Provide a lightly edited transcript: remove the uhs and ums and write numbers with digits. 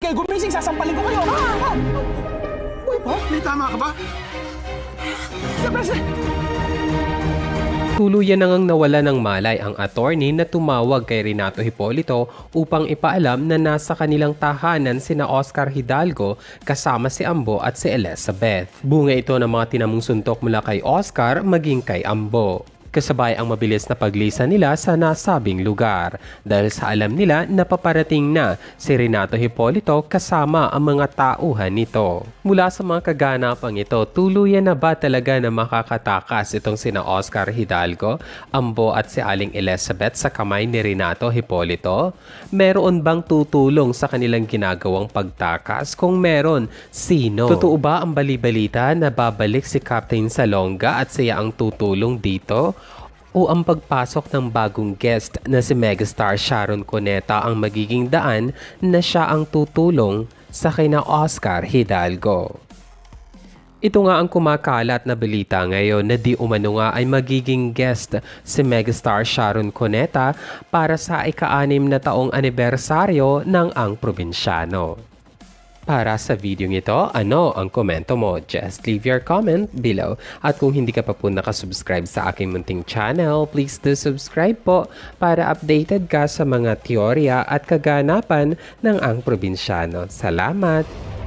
kayo gumising, sasampalin ko kayo. Uy, pa? May tama ka ba? Siyempre, Tuluyan nang nawala ng malay ang attorney na tumawag kay Renato Hipolito upang ipaalam na nasa kanilang tahanan sina Oscar Hidalgo kasama si Ambo at si Elizabeth. Bunga ito ng mga tinamong suntok mula kay Oscar maging kay Ambo. Kasabay ang mabilis na paglisan nila sa nasabing lugar dahil sa alam nila na paparating na si Renato Hipolito kasama ang mga tauhan nito. Mula sa mga kaganapang ito, tuluyan na ba talaga na makakatakas itong sina Oscar Hidalgo, Ambo at si Aling Elizabeth sa kamay ni Renato Hipolito? Meron bang tutulong sa kanilang ginagawang pagtakas? Kung meron, sino? Totoo ba ang balibalita na babalik si Captain Salonga at siya ang tutulong dito? O ang pagpasok ng bagong guest na si megastar Sharon Cuneta ang magiging daan na siya ang tutulong sa kina Oscar Hidalgo? Ito nga ang kumakalat na balita ngayon na di umano nga ay magiging guest si megastar Sharon Cuneta para sa ika-6 na taong anibersaryo ng Ang Probinsyano. Para sa video ito, ano ang komento mo? Just leave your comment below. At kung hindi ka pa po nakasubscribe sa aking munting channel, please do subscribe po para updated ka sa mga teorya at kaganapan ng Ang Probinsyano. Salamat!